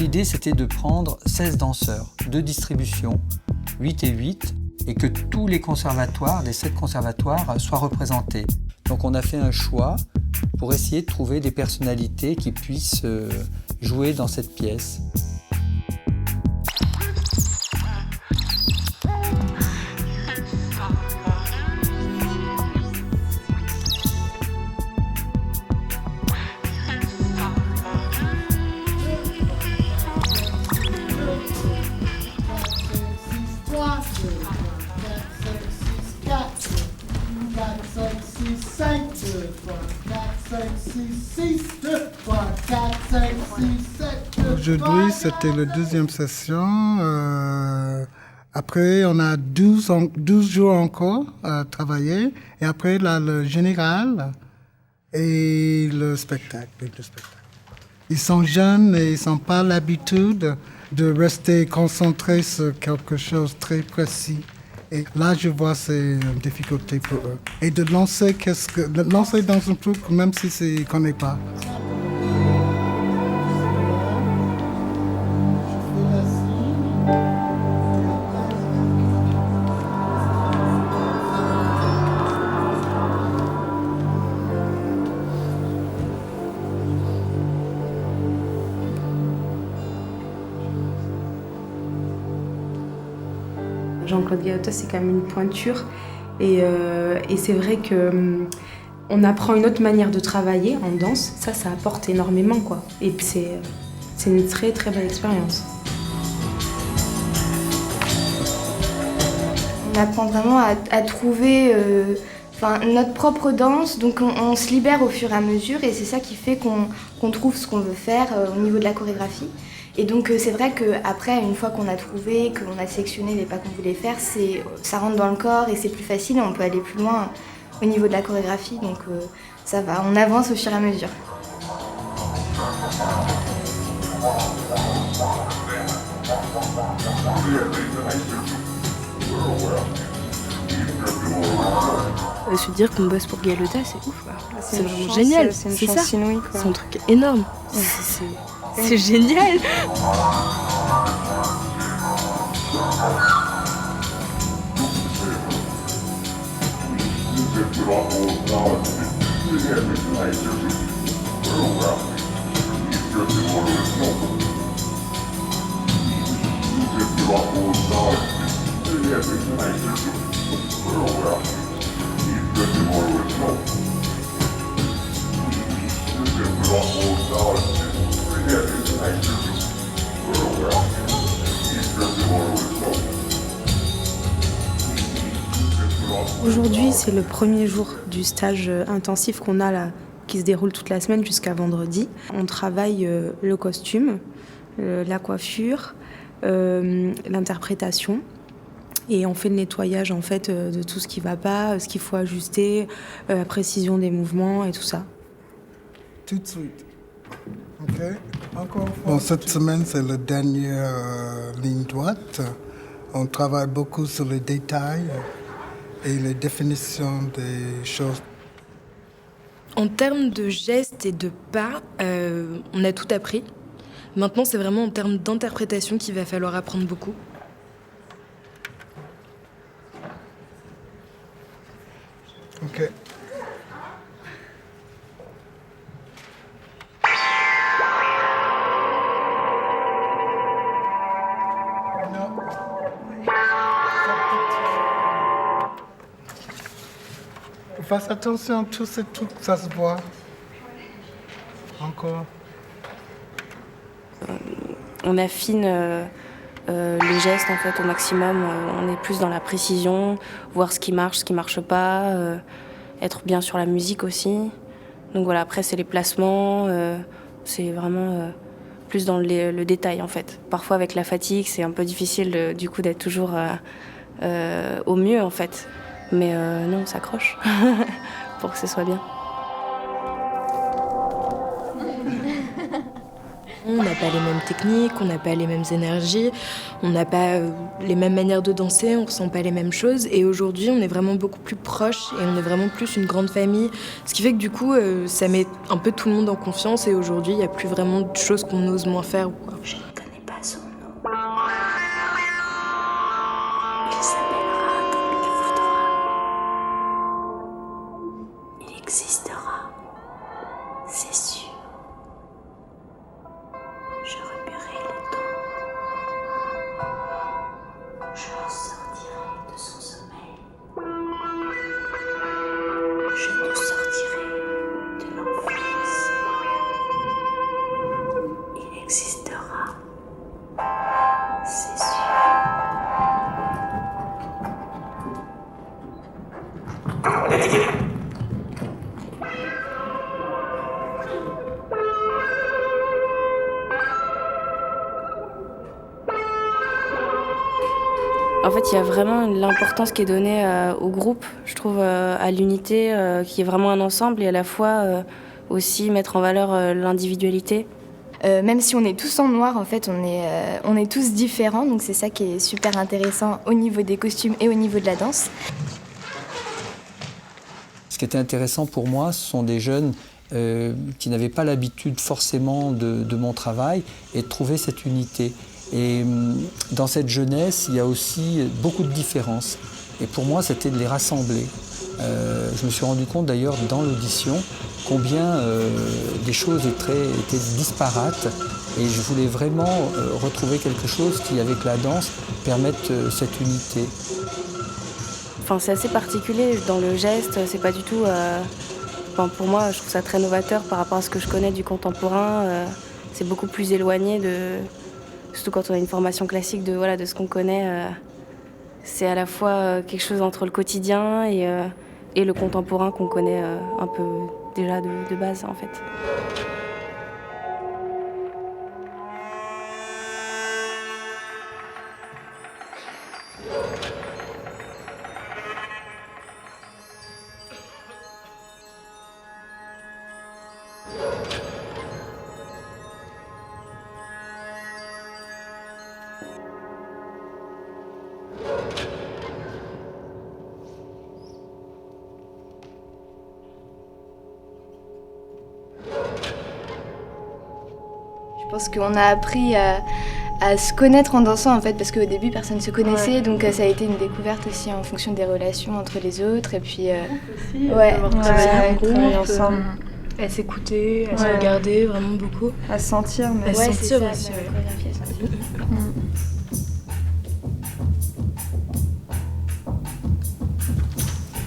l'idée, c'était de prendre 16 danseurs, 2 distributions, 8 et 8, et que tous les conservatoires, des 7 conservatoires, soient représentés. Donc on a fait un choix pour essayer de trouver des personnalités qui puissent jouer dans cette pièce. Aujourd'hui, c'était la 2e session. Après, on a 12 jours encore à travailler. Et après, là, le général et le spectacle. Ils sont jeunes et ils n'ont pas l'habitude de rester concentrés sur quelque chose de très précis. Et là, je vois c'est une difficulté pour eux. Et de lancer dans un truc, même si c'est qu'on ne connaît pas. Jean-Claude Galota, c'est quand même une pointure. Et c'est vrai qu'on apprend une autre manière de travailler en danse. Ça apporte énormément, quoi. Et puis c'est une très, très belle expérience. On apprend vraiment à trouver notre propre danse. Donc on se libère au fur et à mesure. Et c'est ça qui fait qu'on trouve ce qu'on veut faire au niveau de la chorégraphie. Et donc c'est vrai qu'après, une fois qu'on a trouvé, qu'on a sélectionné les pas qu'on voulait faire, ça rentre dans le corps et c'est plus facile et on peut aller plus loin au niveau de la chorégraphie. Donc ça va, on avance au fur et à mesure. Se dire qu'on bosse pour Galota, c'est ouf. C'est vraiment génial. C'est une chance inouïe, quoi. C'est un truc énorme. C'est génial. Aujourd'hui, c'est le premier jour du stage intensif qu'on a là, qui se déroule toute la semaine jusqu'à vendredi. On travaille le costume, la coiffure, l'interprétation. Et on fait le nettoyage en fait de tout ce qui ne va pas, ce qu'il faut ajuster, la précision des mouvements et tout ça. Tout de suite. OK. Encore une fois. Bon, cette semaine, c'est la dernière ligne droite. On travaille beaucoup sur les détails et les définitions des choses. En termes de gestes et de pas, on a tout appris. Maintenant, c'est vraiment en termes d'interprétation qu'il va falloir apprendre beaucoup. OK. Faites attention, tout ça se voit. Encore. On affine les gestes en fait au maximum. On est plus dans la précision, voir ce qui marche pas, être bien sur la musique aussi. Donc voilà, après c'est les placements, c'est vraiment plus dans le détail en fait. Parfois avec la fatigue, c'est un peu difficile du coup d'être toujours au mieux en fait. Mais non, on s'accroche pour que ce soit bien. On n'a pas les mêmes techniques, on n'a pas les mêmes énergies, on n'a pas les mêmes manières de danser, on ne ressent pas les mêmes choses. Et aujourd'hui, on est vraiment beaucoup plus proches et on est vraiment plus une grande famille. Ce qui fait que du coup, ça met un peu tout le monde en confiance et aujourd'hui, il n'y a plus vraiment de choses qu'on ose moins faire. Quoi. existera, c'est sûr. Je remuerai le temps. Je le sortirai de son sommeil. Je nous sortirai de l'enfance. Il existera, c'est sûr. En fait, il y a vraiment l'importance qui est donnée au groupe, je trouve, à l'unité, qui est vraiment un ensemble, et à la fois aussi mettre en valeur l'individualité. Même si on est tous en noir, en fait, on est tous différents, donc c'est ça qui est super intéressant au niveau des costumes et au niveau de la danse. Ce qui était intéressant pour moi, ce sont des jeunes qui n'avaient pas l'habitude forcément de mon travail et de trouver cette unité. Et dans cette jeunesse, il y a aussi beaucoup de différences. Et pour moi, c'était de les rassembler. Je me suis rendu compte d'ailleurs dans l'audition combien des choses étaient disparates. Et je voulais vraiment retrouver quelque chose qui, avec la danse, permette cette unité. Enfin, c'est assez particulier dans le geste, c'est pas du tout... pour moi, je trouve ça très novateur par rapport à ce que je connais du contemporain. C'est beaucoup plus éloigné de... Surtout quand on a une formation classique de ce qu'on connaît. C'est à la fois quelque chose entre le quotidien et le contemporain qu'on connaît un peu déjà de base, en fait. Je pense qu'on a appris à se connaître en dansant, en fait, parce qu'au début personne ne se connaissait, donc ça a été une découverte aussi en fonction des relations entre les autres, et puis travailler ensemble, à s'écouter, à se regarder vraiment beaucoup, à se sentir, mais à se sentir c'est ça, aussi. la chorégraphie, à sentir.